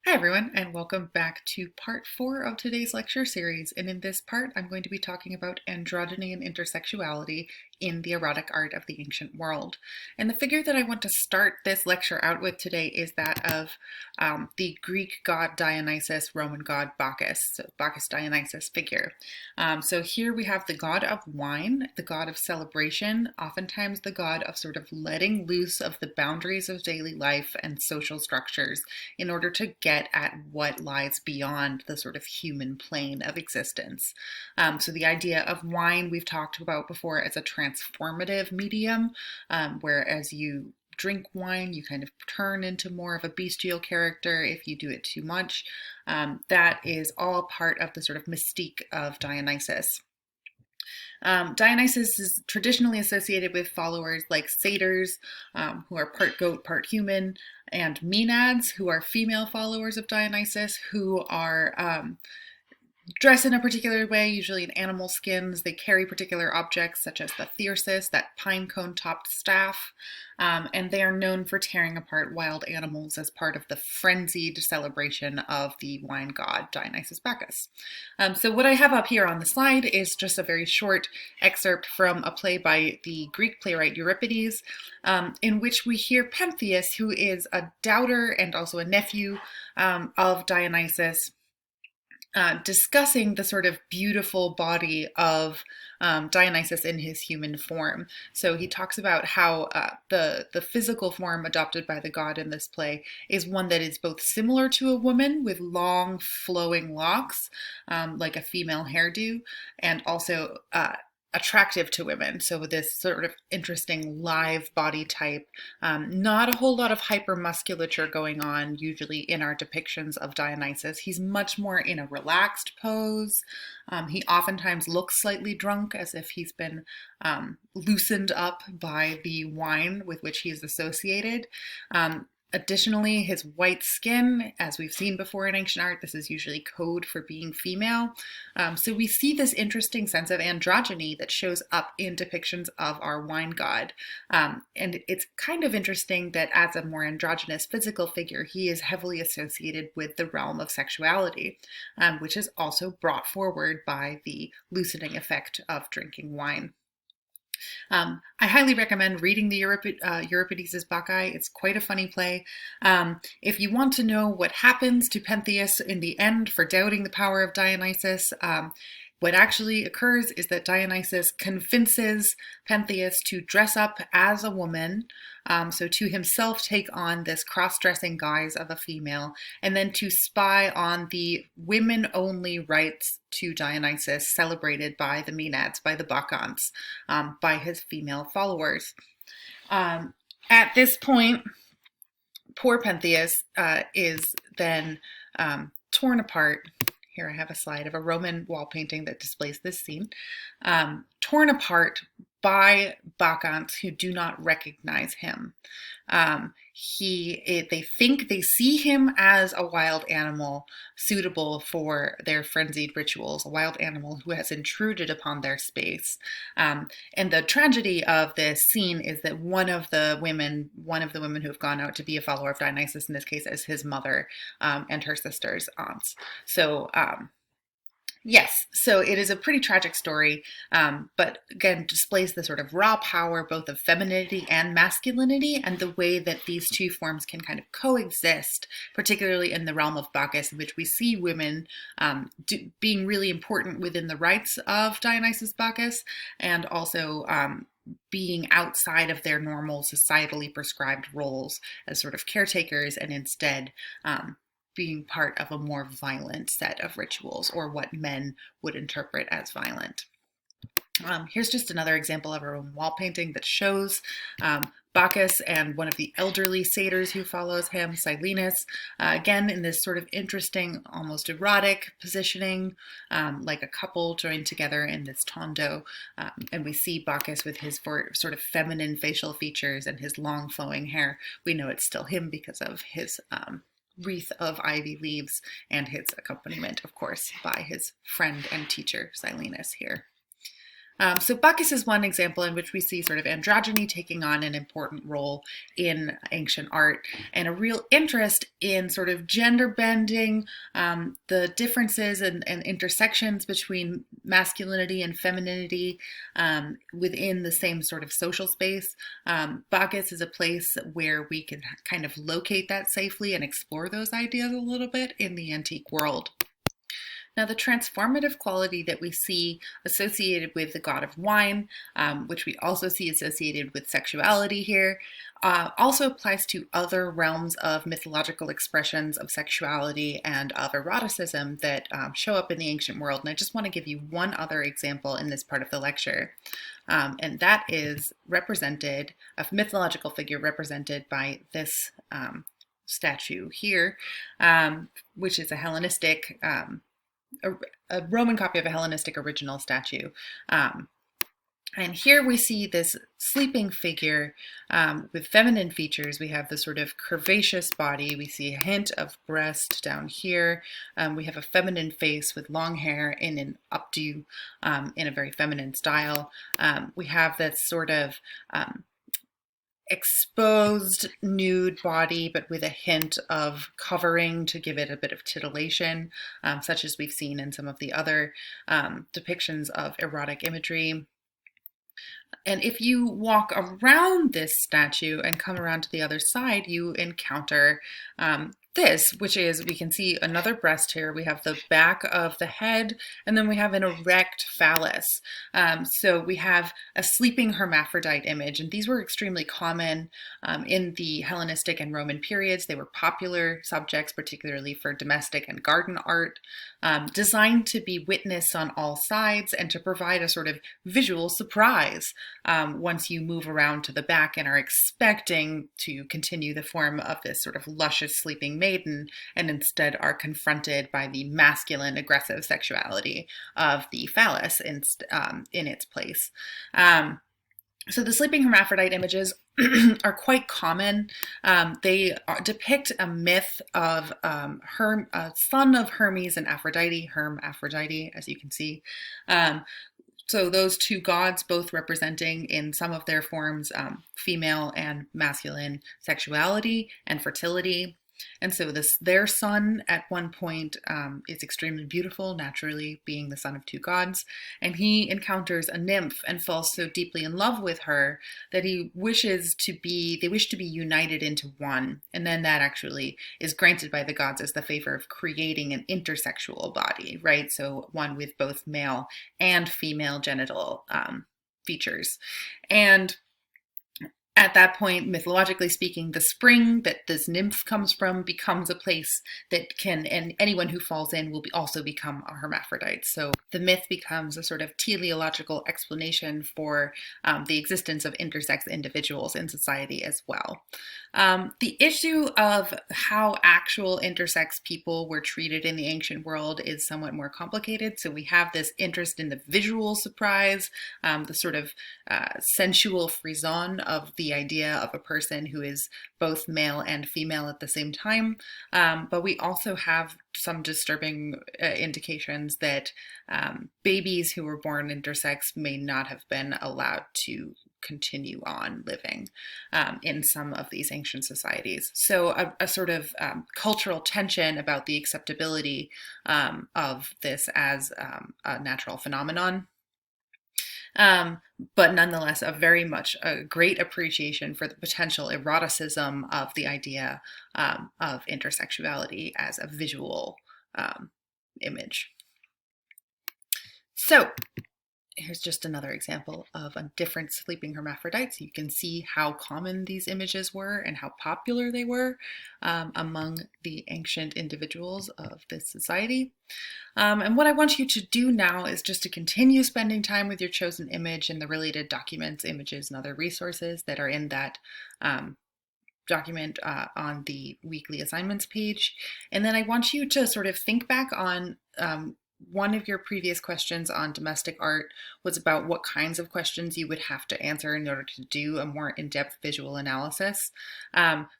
Hi everyone, and welcome back to part 4 of today's lecture series. And in this part, I'm going to be talking about androgyny and intersexuality in the erotic art of the ancient world. And the figure that I want to start this lecture out with today is that of the Greek god Dionysus, Roman god Bacchus, so Bacchus Dionysus figure. So here we have the god of wine, the god of celebration, oftentimes the god of sort of letting loose of the boundaries of daily life and social structures in order to get at what lies beyond the sort of human plane of existence. So the idea of wine we've talked about before as a transformative medium, where as you drink wine, you kind of turn into more of a bestial character if you do it too much. That is all part of the sort of mystique of Dionysus. Dionysus is traditionally associated with followers like satyrs, who are part goat, part human, and maenads, who are female followers of Dionysus, who are dress in a particular way, usually in animal skins. They carry particular objects such as the thyrsus, that pine cone topped staff, and they are known for tearing apart wild animals as part of the frenzied celebration of the wine god Dionysus Bacchus. So what I have up here on the slide is just a very short excerpt from a play by the Greek playwright Euripides, in which we hear Pentheus, who is a doubter and also a nephew of Dionysus, discussing the sort of beautiful body of Dionysus in his human form. So he talks about how the physical form adopted by the god in this play is one that is both similar to a woman with long flowing locks, like a female hairdo, and also attractive to women. So this sort of interesting live body type, not a whole lot of hypermusculature going on usually in our depictions of Dionysus. He's much more in a relaxed pose. He oftentimes looks slightly drunk, as if he's been loosened up by the wine with which he is associated. Additionally, his white skin, as we've seen before in ancient art, this is usually code for being female. So we see this interesting sense of androgyny that shows up in depictions of our wine god. And it's kind of interesting that as a more androgynous physical figure, he is heavily associated with the realm of sexuality, which is also brought forward by the loosening effect of drinking wine. I highly recommend reading the Euripides' Bacchae. It's quite a funny play. If you want to know what happens to Pentheus in the end for doubting the power of Dionysus, what actually occurs is that Dionysus convinces Pentheus to dress up as a woman, so to himself take on this cross-dressing guise of a female, and then to spy on the women-only rites to Dionysus celebrated by the maenads, by the Bacchantes, by his female followers. At this point, poor Pentheus is then torn apart. Here I have a slide of a Roman wall painting that displays this scene. Torn apart by Bacchantes who do not recognize him. They think they see him as a wild animal suitable for their frenzied rituals, a wild animal who has intruded upon their space. And the tragedy of this scene is that one of the women who have gone out to be a follower of Dionysus, in this case, is his mother and her sister's aunts. So yes, so it is a pretty tragic story, but again displays the sort of raw power both of femininity and masculinity, and the way that these two forms can kind of coexist, particularly in the realm of Bacchus, in which we see women being really important within the rites of Dionysus Bacchus, and also being outside of their normal societally prescribed roles as sort of caretakers, and instead being part of a more violent set of rituals, or what men would interpret as violent. Here's just another example of a Roman wall painting that shows Bacchus and one of the elderly satyrs who follows him, Silenus, again in this sort of interesting, almost erotic positioning, like a couple joined together in this tondo. And we see Bacchus with his sort of feminine facial features and his long flowing hair. We know it's still him because of his wreath of ivy leaves and his accompaniment, of course, by his friend and teacher Silenus here. So Bacchus is one example in which we see sort of androgyny taking on an important role in ancient art, and a real interest in sort of gender bending, the differences and intersections between masculinity and femininity within the same sort of social space. Bacchus is a place where we can kind of locate that safely and explore those ideas a little bit in the antique world. Now, the transformative quality that we see associated with the god of wine, which we also see associated with sexuality here, also applies to other realms of mythological expressions of sexuality and of eroticism that show up in the ancient world. And I just want to give you one other example in this part of the lecture. And that is represented, a mythological figure represented by this statue here, which is a Hellenistic a Roman copy of a Hellenistic original statue. And here we see this sleeping figure with feminine features. We have the sort of curvaceous body. We see a hint of breast down here. We have a feminine face with long hair in an updo in a very feminine style. We have this sort of exposed nude body, but with a hint of covering to give it a bit of titillation, such as we've seen in some of the other depictions of erotic imagery. And if you walk around this statue and come around to the other side, you encounter this, which is, we can see another breast here. We have the back of the head, and then we have an erect phallus. So we have a sleeping hermaphrodite image, and these were extremely common in the Hellenistic and Roman periods. They were popular subjects, particularly for domestic and garden art, designed to be witnessed on all sides and to provide a sort of visual surprise once you move around to the back and are expecting to continue the form of this sort of luscious sleeping maiden, and instead are confronted by the masculine aggressive sexuality of the phallus in its place. So the sleeping hermaphrodite images are quite common. They depict a myth of a son of Hermes and Aphrodite, Aphrodite, as you can see. So those two gods both representing in some of their forms female and masculine sexuality and fertility. And so their son at one point is extremely beautiful, naturally being the son of two gods, and he encounters a nymph and falls so deeply in love with her that they wish to be united into one. And then that actually is granted by the gods as the favor of creating an intersexual body, right? So one with both male and female genital features. And at that point, mythologically speaking, the spring that this nymph comes from becomes a place that can, and anyone who falls in will also become a hermaphrodite. So the myth becomes a sort of teleological explanation for the existence of intersex individuals in society as well. The issue of how actual intersex people were treated in the ancient world is somewhat more complicated. So we have this interest in the visual surprise, the sort of sensual frisson of the idea of a person who is both male and female at the same time. But we also have some disturbing indications that babies who were born intersex may not have been allowed to continue on living in some of these ancient societies. So a sort of cultural tension about the acceptability of this as a natural phenomenon. But nonetheless, a great appreciation for the potential eroticism of the idea of intersexuality as a visual image. So here's just another example of a different sleeping hermaphrodite. So you can see how common these images were and how popular they were among the ancient individuals of this society. And what I want you to do now is just to continue spending time with your chosen image and the related documents, images, and other resources that are in that document on the weekly assignments page. And then I want you to sort of think back on one of your previous questions on domestic art was about what kinds of questions you would have to answer in order to do a more in-depth visual analysis.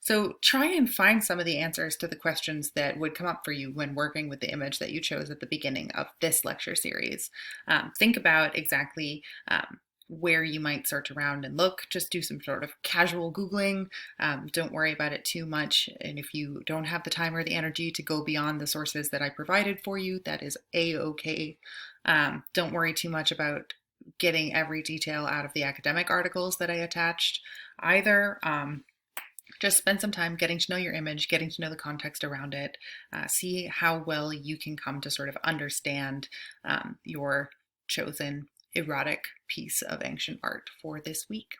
So try and find some of the answers to the questions that would come up for you when working with the image that you chose at the beginning of this lecture series. Think about exactly where you might search around and look. Just do some sort of casual Googling. Don't worry about it too much. And if you don't have the time or the energy to go beyond the sources that I provided for you, that is a-okay. Don't worry too much about getting every detail out of the academic articles that I attached either. Just spend some time getting to know your image, getting to know the context around it, see how well you can come to sort of understand your chosen erotic piece of ancient art for this week.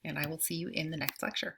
And I will see you in the next lecture.